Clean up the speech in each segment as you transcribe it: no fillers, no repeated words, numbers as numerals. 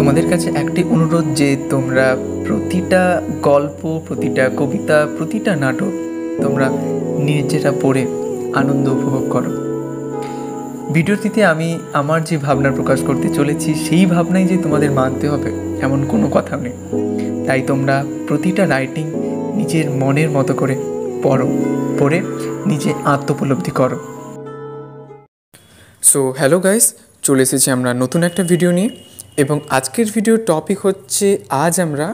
তোমাদের কাছে একটি অনুরোধ যে তোমরা প্রতিটা গল্প, প্রতিটা কবিতা, প্রতিটা নাটক তোমরা নিজেরা পড়ে আনন্দ উপভোগ করো। ভিডিওটিতে আমি আমার যে ভাবনা প্রকাশ করতে চলেছি সেই ভাবনাই যে তোমাদের মানতে হবে এমন কোনো কথা নেই। তাই তোমরা প্রতিটা রাইটিং নিজের মনের মতো করে পড়ে নিজে আত্মোপলব্ধি করো। সো হ্যালো গাইস, চলে এসেছি আমরা নতুন একটা ভিডিও নিয়ে, এবং আজকের ভিডিওর টপিক হচ্ছে আজ আমরা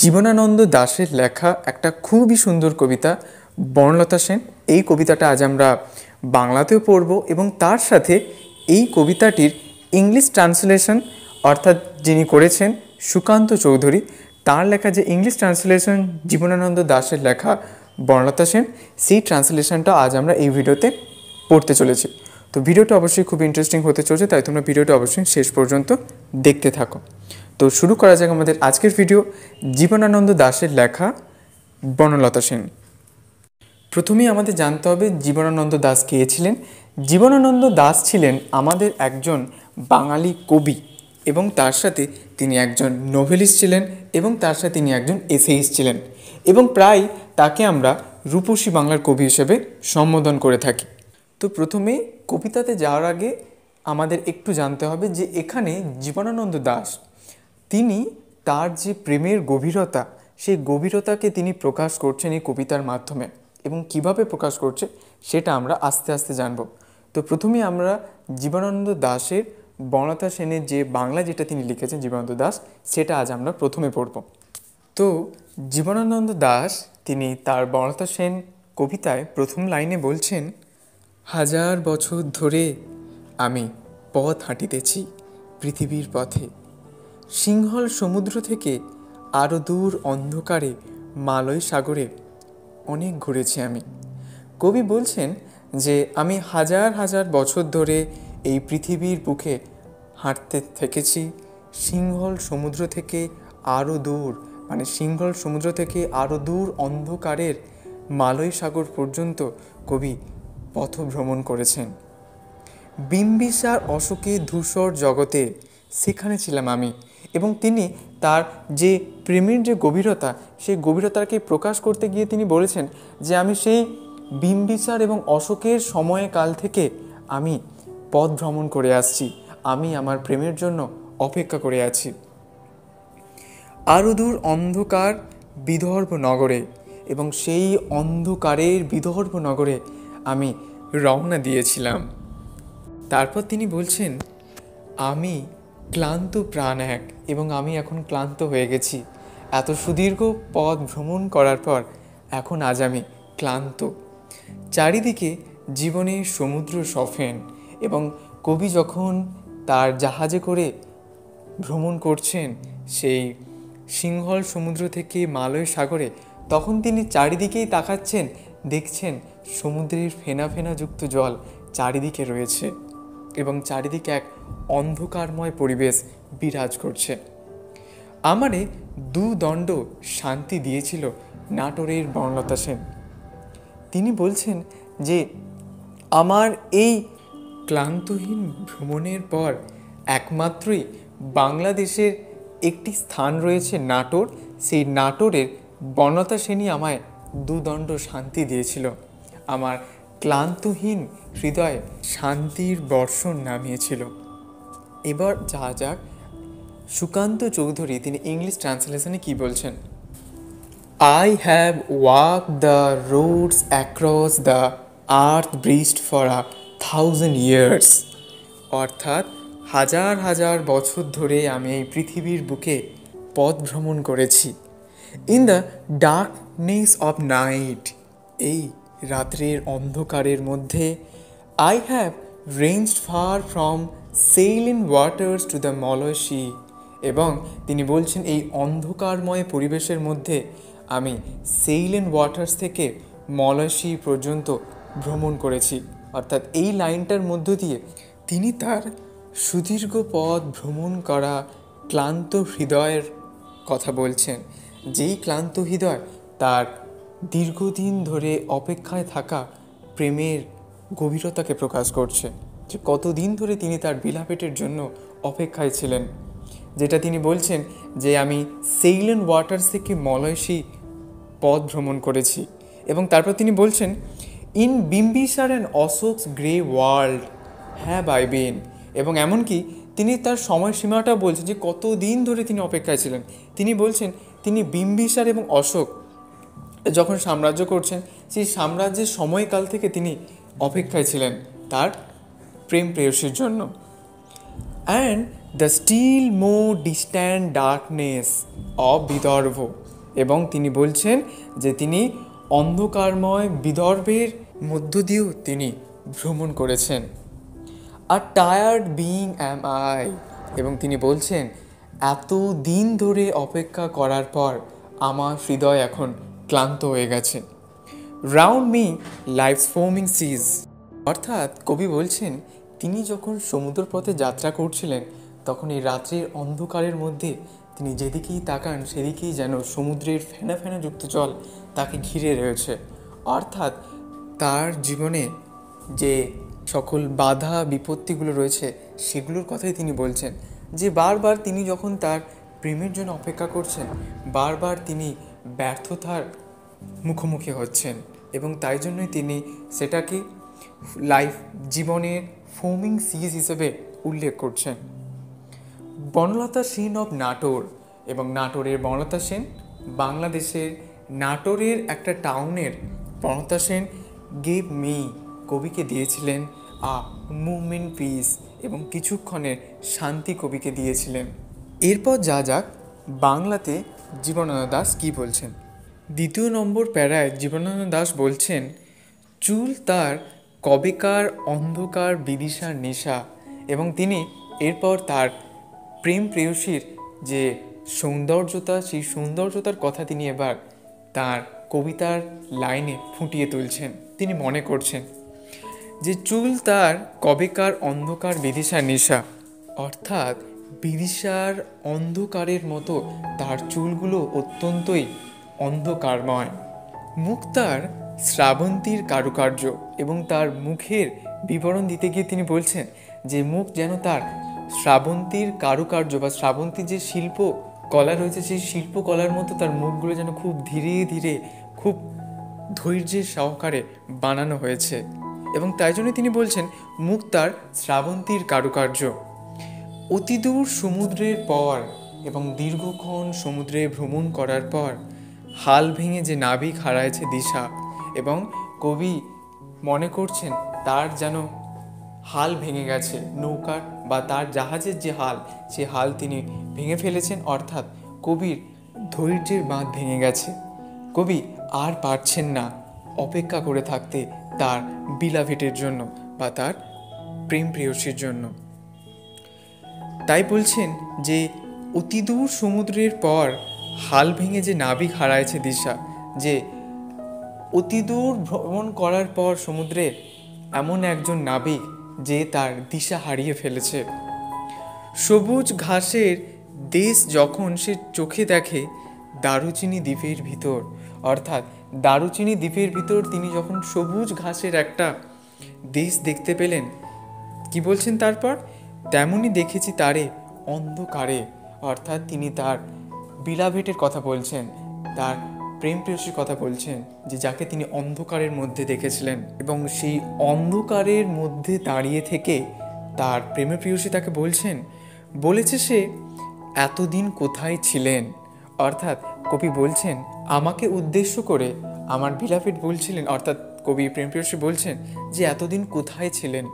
জীবনানন্দ দাশের লেখা একটা খুবই সুন্দর কবিতা বনলতা সেন, এই কবিতাটা আজ আমরা বাংলাতেও পড়ব এবং তার সাথে এই কবিতাটির ইংলিশ ট্রান্সলেশন, অর্থাৎ যিনি করেছেন সুকান্ত চৌধুরী, তার লেখা যে ইংলিশ ট্রান্সলেশন জীবনানন্দ দাশের লেখা বনলতা সেন, সেই ট্রান্সলেশনটা আজ আমরা এই ভিডিওতে পড়তে চলেছি। তো ভিডিওটা অবশ্যই খুব ইন্টারেস্টিং হতে চলেছে, তাই তোমরা ভিডিওটা অবশ্যই শেষ পর্যন্ত দেখতে থাকো। তো শুরু করা যাক আমাদের আজকের ভিডিও, জীবনানন্দ দাশের লেখা বনলতা সেন। প্রথমেই আমাদের জানতে হবে জীবনানন্দ দাশ কে ছিলেন। জীবনানন্দ দাশ ছিলেন আমাদের একজন বাঙালি কবি, এবং তার সাথে তিনি একজন নোভেলিস্ট ছিলেন, এবং তার সাথে তিনি একজন এসেইস্ট ছিলেন, এবং প্রায় তাকে আমরা রূপসী বাংলার কবি হিসেবে সম্বোধন করে থাকি। তো প্রথমে কবিতাতে যাওয়ার আগে আমাদের একটু জানতে হবে যে এখানে জীবনানন্দ দাশ তিনি তার যে প্রেমের গভীরতা, সেই গভীরতাকে তিনি প্রকাশ করছেন এই কবিতার মাধ্যমে, এবং কিভাবে প্রকাশ করছে সেটা আমরা আস্তে আস্তে জানব। তো প্রথমে আমরা জীবনানন্দ দাশের বনলতা সেনের যে বাংলা যেটা তিনি লিখেছেন জীবনানন্দ দাশ, সেটা আজ আমরা প্রথমে পড়ব। তো জীবনানন্দ দাশ তিনি তার বনলতা সেন কবিতায় প্রথম লাইনে বলছেন, হাজার বছর ধরে আমি পথ হাঁটিতেছি পৃথিবীর পথে, সিংহল সমুদ্র থেকে আরও দূর অন্ধকারে মালয় সাগরে অনেক ঘুরেছি আমি। কবি বলছেন যে আমি হাজার হাজার বছর ধরে এই পৃথিবীর বুকে হাঁটতে থেকেছি, সিংহল সমুদ্র থেকে আরও দূর, মানে সিংহল সমুদ্র থেকে আরও দূর অন্ধকারের মালয় সাগর পর্যন্ত কবি পথ ভ্রমণ করেছেন। বিম্বিসার অশোকে ধূসর জগতে সেখানে ছিলাম আমি, এবং তিনি তার যে প্রেমের যে গভীরতা, সেই গভীরতাকে প্রকাশ করতে গিয়ে তিনি বলেছেন যে আমি সেই বিম্বিসার এবং অশোকের সময়কাল থেকে আমি পথ ভ্রমণ করে আসছি, আমি আমার প্রেমের জন্য অপেক্ষা করে আছি। আরও দূর অন্ধকার বিদর্ভ নগরে, এবং সেই অন্ধকারের বিদর্ভ নগরে আমি রওনা দিয়েছিলাম। তারপর তিনি বলছেন, আমি ক্লান্ত প্রাণ এক, এবং আমি এখন ক্লান্ত হয়ে গেছি। এত সুদীর্ঘ পথ ভ্রমণ করার পর এখন আজ আমি ক্লান্ত। চারিদিকে জীবনের সমুদ্র সফেন, এবং কবি যখন তার জাহাজে করে ভ্রমণ করছেন সেই সিংহল সমুদ্র থেকে মালয় সাগরে, তখন তিনি চারিদিকেই তাকাচ্ছেন, দেখছেন সমুদ্রের ফেনা ফেনা যুক্ত জল চারিদিকে রয়েছে, এবং চারিদিকে এক অন্ধকারময় পরিবেশ বিরাজ করছে। আমারে দুদণ্ড শান্তি দিয়েছিল নাটোরের বনলতা সেন। তিনি বলছেন যে আমার এই ক্লান্তহীন ভ্রমণের পর একমাত্রই বাংলাদেশের একটি স্থান রয়েছে নাটোর, সেই নাটোরের বনলতা সেনই আমায় দুদণ্ড শান্তি দিয়েছিল, আমার ক্লান্তহীন হৃদয়ে শান্তির বর্ষণ নামিয়েছিল। এবার যা যাক সুকান্ত চৌধুরী তিনি ইংলিশ ট্রান্সলেশনে কি বলছেন, I have walked the roads across the earth breast for 1,000 years, অর্থাৎ হাজার হাজার বছর ধরে আমি এই পৃথিবীর বুকে পথ ভ্রমণ করেছি। In the darkness of night, এই রাত্রের অন্ধকারের মধ্যে, I have ranged far from saline waters to the Malay Sea, এবং তিনি বলছেন এই অন্ধকারময় পরিবেশের মধ্যে আমি সেইলেন ওয়াটার্স থেকে মলয় সি পর্যন্ত ভ্রমণ করেছি। অর্থাৎ এই লাইনটার মধ্য দিয়ে তিনি তার সুদীর্ঘ পথ ভ্রমণ করা ক্লান্ত হৃদয়ের কথা বলছেন, যেই ক্লান্ত হৃদয় তার দীর্ঘদিন ধরে অপেক্ষায় থাকা প্রেমের গভীরতাকে প্রকাশ করছে, যে কতদিন ধরে তিনি তার বিলাপেটের জন্য অপেক্ষায় ছিলেন। যেটা তিনি বলছেন যে আমি সেইলেন ওয়াটার্স থেকে মলয়সী পথ ভ্রমণ করেছি। এবং তারপর তিনি বলছেন in Bimbisara and Ashoka's grey world have I been. এবং এমনকি তিনি তার সময়সীমাটা বলছেন যে কত দিন ধরে তিনি অপেক্ষায় ছিলেন। তিনি বলছেন তিনি বিম্বিসার এবং অশোক যখন সাম্রাজ্য করছেন সেই সাম্রাজ্যের সময়কাল থেকে তিনি অপেক্ষায় ছিলেন তার প্রেম প্রেয়সীর জন্য। And the still more distant darkness of Vidarbha. এবং তিনি বলছেন যে তিনি অন্ধকারময় বিদর্ভের মধ্য দিয়েও তিনি ভ্রমণ করেছেন। Are tired being am I. এবং তিনি বলছেন এত দিন ধরে অপেক্ষা করার পর আমার হৃদয় এখন ক্লান্ত হয়ে গেছে। রাউন্ড মি লাইফস ফোমিং সিজ। অর্থাৎ কবি বলছেন তিনি যখন সমুদ্রপথে যাত্রা করছিলেন তখন এই রাত্রির অন্ধকারের মধ্যে তিনি যেদিকেই তাকান সেদিকেই যেন সমুদ্রের ফেনা ফেনা যুক্ত জল তাকে ঘিরে রয়েছে। অর্থাৎ তার জীবনে যে সকল বাধা বিপত্তিগুলো রয়েছে সেগুলোর কথাই তিনি বলছেন, যে বারবার তিনি যখন তার প্রেমের জন্য অপেক্ষা করছেন বারবার তিনি ব্যর্থতার মুখোমুখি হচ্ছেন এবং তাই জন্যই তিনি সেটাকে লাইফ জীবনের ফোমিং সিজ হিসেবে উল্লেখ করছেন। বনলতা সেন অফ নাটোর। এবং নাটোরের বনলতা সেন বাংলাদেশের নাটোরের একটা টাউনের বনলতা সেন গেভ মি কবিকে দিয়েছিলেন আ মুভমেন্ট পিস এবং কিছুক্ষণের শান্তি কবিকে দিয়েছিলেন। এরপর যা যাক বাংলাতে জীবনানন্দ দাশ কী বলছেন। দ্বিতীয় নম্বর প্যারায় জীবনানন্দ দাশ বলছেন চুল তার কবেকার অন্ধকার বিদিশার নেশা। এবং তিনি এরপর তার প্রেম প্রেয়সীর যে সৌন্দর্যতা সেই সৌন্দর্যতার কথা তিনি এবার তার কবিতার লাইনে ফুটিয়ে তুলছেন। তিনি মনে করছেন যে চুল তার কবেকার অন্ধকার বিদিশার নেশা, অর্থাৎ বিদিশার অন্ধকারের মতো তার চুলগুলো অত্যন্তই অন্ধকারময়। মুখ তার শ্রাবন্তীর কারুকার্য। এবং তার মুখের বিবরণ দিতে গিয়ে তিনি বলছেন যে মুখ যেন তার শ্রাবন্তীর কারুকার্য বা শ্রাবন্তীর যে শিল্প কলা রয়েছে সেই শিল্পকলার মতো তার মুখগুলো যেন খুব ধীরে ধীরে খুব ধৈর্যের সহকারে বানানো হয়েছে। এবং তাই জন্য তিনি বলছেন মুখ তার শ্রাবন্তীর কারুকার্য। অতিদূর সমুদ্রের পর এবং দীর্ঘক্ষণ সমুদ্রে ভ্রমণ করার পর হাল ভেঙে যে নাবিক হারাইছে দিশা। এবং কবি মনে করছেন তার যেন হাল ভেঙে গেছে, নৌকার বা তার জাহাজের যে হাল সে হাল তিনি ভেঙে ফেলেছেন। অর্থাৎ কবির ধৈর্যের বাঁধ ভেঙে গেছে, কবি আর পারছেন না অপেক্ষা করে থাকতে তার বিলাভিটের জন্য বা তার প্রেম প্রেয়সীর জন্য। তাই বলছেন যে অতিদূর সমুদ্রের পর হাল ভেঙে যে নাবিক হারাইছে দিশা, যে অতিদূর ভ্রমণ করার পর সমুদ্রে এমন একজন নাবিক যে তার দিশা হারিয়ে ফেলেছে। সবুজ ঘাসের দেশ যখন সে চোখে দেখে দারুচিনি দ্বীপের ভিতর। অর্থাৎ দারুচিনি দ্বীপের ভিতর তিনি যখন সবুজ ঘাসের একটা দেশ দেখতে পেলেন, কি বলছেন তারপর, তেমনি দেখেছি তারে অন্ধকারে। অর্থাৎ তিনি তার বিলাভেটের কথা বলছেন, তার প্রেম প্রেয়সীর কথা বলছেন, যে যাকে তিনি অন্ধকারের মধ্যে দেখেছিলেন। এবং সেই অন্ধকারের মধ্যে দাঁড়িয়ে থেকে তার প্রেমের প্রেয়সী তাকে বলেছে সে এতদিন কোথায় ছিলেন। অর্থাৎ কবি বলছেন আমাকে উদ্দেশ্য করে আমার বিলাভেট বলছিলেন, অর্থাৎ কবি প্রেম প্রেয়সী বলছেন যে এতদিন কোথায় ছিলেন,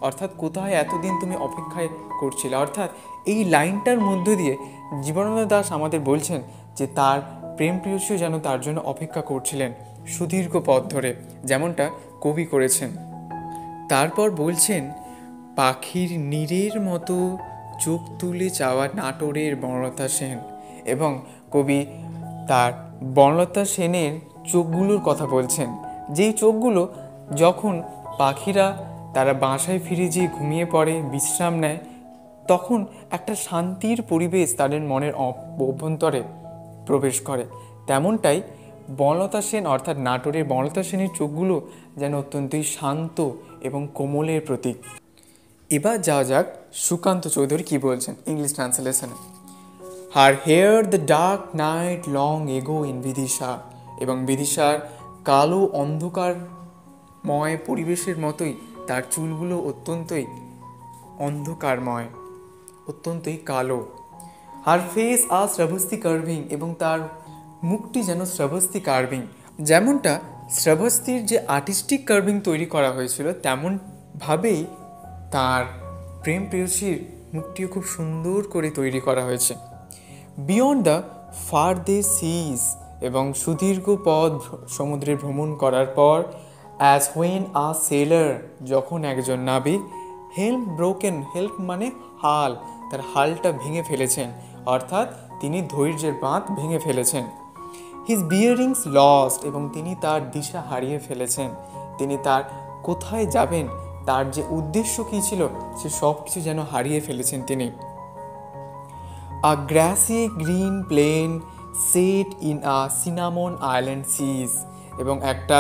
অর্থাৎ কোথায় এতদিন তুমি অপেক্ষায় করছিলে। অর্থাৎ এই লাইনটার মধ্য দিয়ে জীবনানন্দ দাশ আমাদের বলছেন যে তার প্রেম প্রেয়সীও যেন তার জন্য অপেক্ষা করছিলেন সুদীর্ঘ পথ ধরে, যেমনটা কবি করেছেন। তারপর বলছেন পাখির নীড়ের মতো চোখ তুলে চাওয়া নাটোরের বনলতা সেন। এবং কবি তার বনলতা সেনের চোখগুলোর কথা বলছেন, যেই চোখগুলো যখন পাখিরা তারা বাসায় ফিরে যেয়ে ঘুমিয়ে পড়ে, বিশ্রাম নেয়, তখন একটা শান্তির পরিবেশ তাদের মনের অভ্যন্তরে প্রবেশ করে। তেমনটাই বনলতা সেন অর্থাৎ নাটোরের বনলতা সেনের চোখগুলো যেন অত্যন্তই শান্ত এবং কোমলের প্রতীক। এবার যাওয়া যাক সুকান্ত চৌধুরী কী বলছেন ইংলিশ ট্রান্সলেশনে। Her hair the dark night long ago in Vidisha, এবং বিদিশার কালো অন্ধকারময় পরিবেশের মতোই তার চুলগুলো অত্যন্তই অন্ধকারময়, অত্যন্তই কালো। হার ফেস আর শ্রাবস্তি কার্ভিং, এবং তার মুখটি যেন শ্রাবস্তি কার্ভিং, যেমনটা শ্রাবস্তির যে আর্টিস্টিক কার্ভিং তৈরি করা হয়েছিল তেমনভাবেই তার প্রেম প্রেয়সীর মুখটিও খুব সুন্দর করে তৈরি করা হয়েছে। বিয়ন্ড দ্য ফারদে সিজ, এবং সুদীর্ঘ পথ সমুদ্রে ভ্রমণ করার পর, অ্যাজ হোয়েন আ সেলার, যখন একজন নাবিক, হেল্প ব্রোকেন, হেল্প মানে হাল, তার হালটা ভেঙে ফেলেছেন, অর্থাৎ তিনি ধৈর্যের বাঁধ ভেঙে ফেলেছেন। হিজ বিয়ারিংস লস্ট, এবং তিনি তার দিশা হারিয়ে ফেলেছেন, তিনি তার কোথায় যাবেন, তার যে উদ্দেশ্য কী ছিল, সে সব কিছু যেন হারিয়ে ফেলেছেন তিনি। A grassy green plain set in a cinnamon island sees, এবং একটা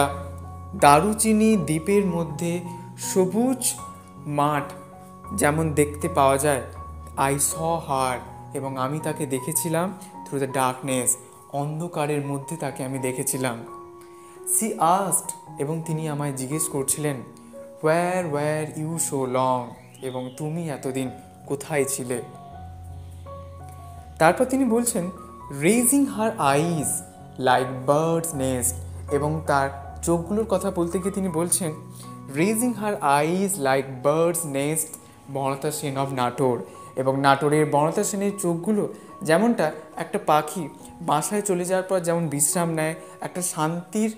দারুচিনি দ্বীপের মধ্যে সবুজ মাঠ যেমন দেখতে পাওয়া যায়, আই স হার, এবং আমি তাকে দেখেছিলাম থ্রু দ্য ডার্কনেস, অন্ধকারের মধ্যে তাকে আমি দেখেছিলাম। সি আস্কড, এবং তিনি আমায় জিজ্ঞেস করছিলেন, ওয়্যার ইউ সো লং, এবং তুমি এতদিন কোথায় ছিলে। তারপর তিনি বলছেন, রেজিং হার আইজ লাইক বার্ডস নেস্ট, এবং তার চোখগুলোর কথা বলতে গিয়ে তিনি বলছেন, raising her eyes like birds nest Banalata Sen of Natore, এবং নাটোরের বনলতা সেনের চোখগুলো যেমনটা একটা পাখি বাসায় চলে যাওয়ার পর যেমন বিশ্রাম নেয়, একটা শান্তির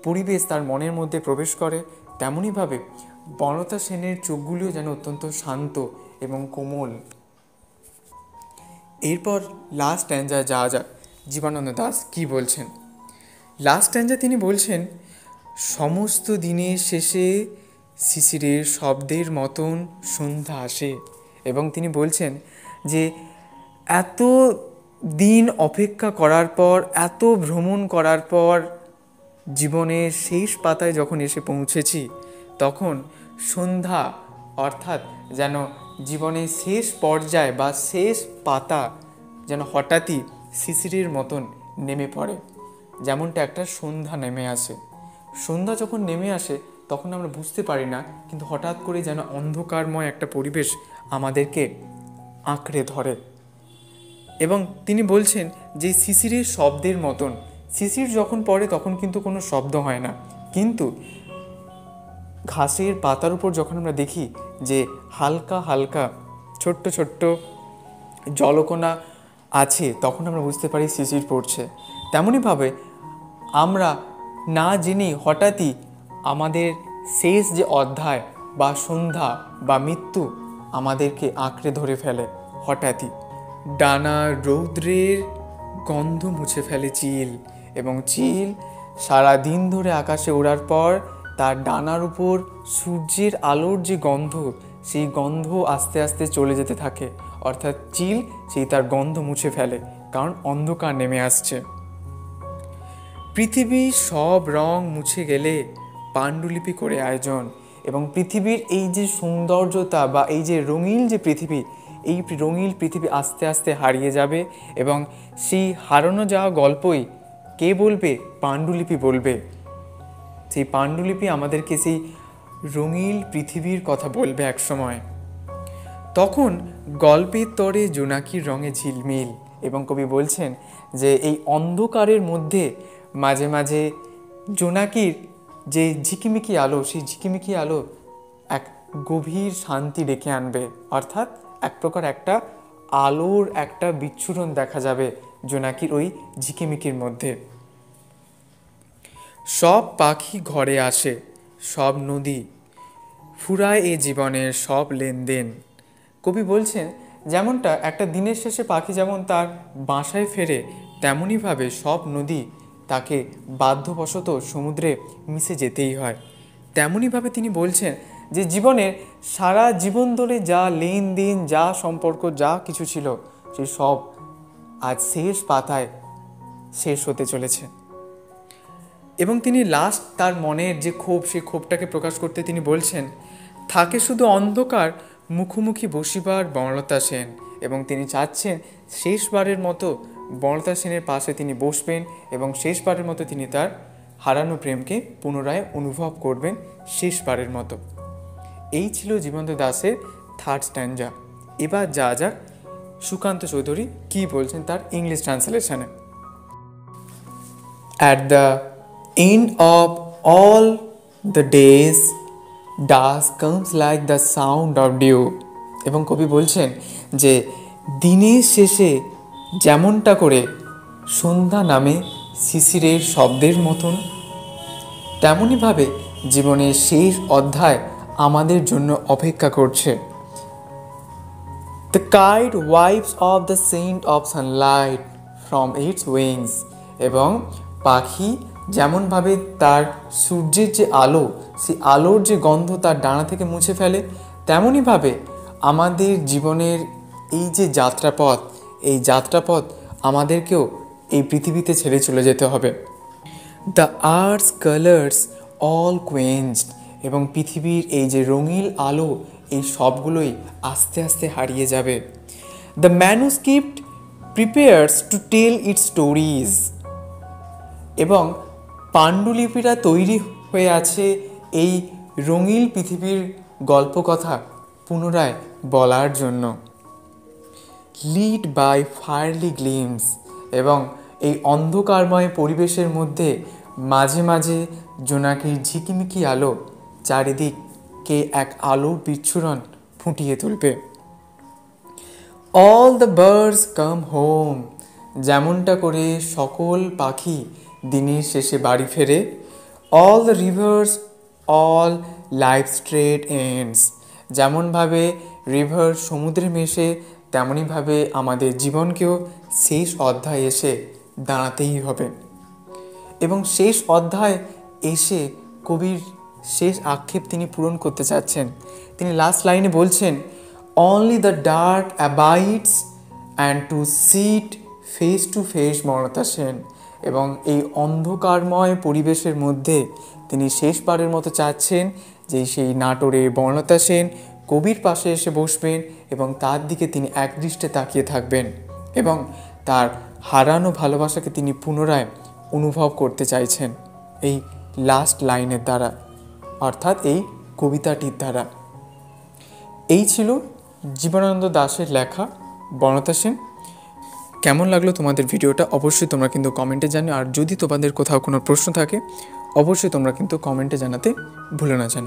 পরিবেশ তার মনের মধ্যে প্রবেশ করে, তেমনইভাবে বনলতা সেনের চোখগুলিও যেন অত্যন্ত শান্ত এবং কোমল। এরপর লাস্ট স্ট্যাঞ্জায় যাওয়া যাক, জীবনানন্দ দাশ কী বলছেন। লাস্ট স্ট্যাঞ্জায় তিনি বলছেন, সমস্ত দিনের শেষে শিশিরের শব্দের মতন সন্ধ্যা আসে, এবং তিনি বলছেন যে এত দিন অপেক্ষা করার পর, এত ভ্রমণ করার পর জীবনের শেষ পাতায় যখন এসে পৌঁছেছি, তখন সন্ধ্যা, অর্থাৎ যেন জীবনের শেষ পর্যায় বা শেষ পাতা যেন হঠাৎই শিশিরের মতন নেমে পড়ে, যেমনটা একটা সন্ধ্যা নেমে আসে। সন্ধ্যা যখন নেমে আসে তখন আমরা বুঝতে পারি না, কিন্তু হঠাৎ করে যেন অন্ধকারময় একটা পরিবেশ আমাদেরকে আঁকড়ে ধরে। এবং তিনি বলছেন যে শিশিরের শব্দের মতন, শিশির যখন পড়ে তখন কিন্তু কোনো শব্দ হয় না, কিন্তু ঘাসের পাতার উপর যখন আমরা দেখি যে হালকা হালকা ছোট্ট ছোট্ট জলকণা আছে, তখন আমরা বুঝতে পারি শিশির পড়ছে। তেমনইভাবে আমরা না জেনেই হঠাৎই আমাদের শেষ যে অধ্যায় বা সন্ধ্যা বা মৃত্যু আমাদেরকে আঁকড়ে ধরে ফেলে হঠাৎই। ডানা রৌদ্রের গন্ধ মুছে ফেলে চিল, এবং চিল সারা দিন ধরে আকাশে ওড়ার পর তার ডানার উপর সূর্যের আলোর যে গন্ধ, সেই গন্ধ আস্তে আস্তে চলে যেতে থাকে, অর্থাৎ চিল সেই তার গন্ধ মুছে ফেলে, কারণ অন্ধকার নেমে আসছে। পৃথিবীর সব রং মুছে গেলে পাণ্ডুলিপি করে আয়োজন, এবং পৃথিবীর এই যে সৌন্দর্যতা বা এই যে রঙিন যে পৃথিবী, এই রঙিন পৃথিবী আস্তে আস্তে হারিয়ে যাবে, এবং সেই হারানো যাওয়া গল্পই কে বলবে? পাণ্ডুলিপি বলবে। সেই পাণ্ডুলিপি আমাদেরকে সেই রঙিন পৃথিবীর কথা বলবে এক সময়। তখন গল্পের তরে জোনাকির রঙে ঝিলমিল, এবং কবি বলছেন যে এই অন্ধকারের মধ্যে মাঝে মাঝে জোনাকির যে ঝিকিমিকি আলো, সেই ঝিকিমিকি আলো এক গভীর শান্তি ডেকে আনবে, অর্থাৎ এক প্রকার একটা আলোর একটা বিচ্ছুরণ দেখা যাবে জোনাকির ওই ঝিকিমিকির মধ্যে। সব পাখি ঘরে আসে, সব নদী ফুরায় এ জীবনের সব লেনদেন। কবি বলছেন যেমনটা একটা দিনের শেষে পাখি যেমন তার বাসায় ফেরে, তেমনইভাবে সব নদী তাকে বাধ্যবশত সমুদ্রে মিশে যেতেই হয়। তেমনইভাবে তিনি বলছেন যে জীবনের সারা জীবন ধরে যা লেনদেন, যা সম্পর্ক, যা কিছু ছিল, সে সব আজ শেষ পাতায় শেষ হতে চলেছে। এবং তিনি লাস্ট তার মনের যে ক্ষোভ, সেই ক্ষোভটাকে প্রকাশ করতে তিনি বলছেন, থাকে শুধু অন্ধকার মুখোমুখি বসিবার বনলতা সেন, এবং তিনি চাচ্ছেন শেষবারের মতো বনলতা সেনের পাশে তিনি বসবেন এবং শেষবারের মতো তিনি তার হারানো প্রেমকে পুনরায় অনুভব করবেন শেষবারের মতো। এই ছিল জীবনানন্দ দাশের থার্ড স্ট্যান্জা। এবার যা যাক সুকান্ত চৌধুরী কী বলছেন তার English ট্রান্সলেশনে। At the end of all the days, dusk comes like the sound of dew. এবং কবি বলছেন যে দিনের শেষে যেমনটা করে সন্ধ্যা নামে শিশিরের শব্দের মতন, তেমনইভাবে জীবনের শেষ অধ্যায় আমাদের জন্য অপেক্ষা করছে। The kite wipes off the scent of sunlight from its wings. এবং পাখি যেমনভাবে তার সূর্যের যে আলো, সেই আলোর যে গন্ধ তার ডানা থেকে মুছে ফেলে, তেমনইভাবে আমাদের জীবনের এই যে যাত্রাপথ, এই যাত্রাপথ আমাদেরকেও এই পৃথিবীতে ছেড়ে চলে যেতে হবে। The earth's colours all quenched. এবং পৃথিবীর এই যে রঙিন আলো, এই সবগুলোই আস্তে আস্তে হারিয়ে যাবে। The manuscript prepares to tell its stories. এবং পাণ্ডুলিপিটা তৈরি হয়ে আছে এই রঙিন পৃথিবীর গল্পকথা পুনরায় বলার জন্য। Lit by firefly gleams. এবং এই অন্ধকারময় পরিবেশের মধ্যে মাঝে মাঝে জোনাকির ঝিকিমিকি আলো চারিদিককে এক আলোর বিচ্ছুরণ ফুটিয়ে তুলবে। All the birds come home. যেমনটা করে সকল পাখি দিনের শেষে বাড়ি ফেরে। All the rivers all life straight ends. যেমনভাবে রিভার সমুদ্রে মেশে, তেমনইভাবে আমাদের জীবনকেও শেষ অধ্যায় এসে দাঁড়াতেই হবে। এবং শেষ অধ্যায় এসে কবির শেষ আক্ষেপ তিনি পূরণ করতে চাচ্ছেন। তিনি লাস্ট লাইনে বলছেন, only the dark abides and to sit face to face Banalata Sen. এবং এই অন্ধকারময় পরিবেশের মধ্যে তিনি শেষবারের মতো চাচ্ছেন যে সেই নাটোরে বনলতা সেন কবির পাশে এসে বসবেন এবং তার দিকে তিনি একদৃষ্টে তাকিয়ে থাকবেন এবং তার হারানো ভালোবাসাকে তিনি পুনরায় অনুভব করতে চাইছেন এই লাস্ট লাইনের দ্বারা, অর্থাৎ এই কবিতাটির দ্বারা। এই ছিল জীবনানন্দ দাশের লেখা বনলতা সেন। কেমন লাগলো তোমাদের ভিডিওটা অবশ্যই তোমরা কিন্তু কমেন্টে জানিও। আর যদি তোমাদের কোথাও কোনো প্রশ্ন থাকে অবশ্যই তোমরা কিন্তু কমেন্টে জানাতে ভুলো না যেন।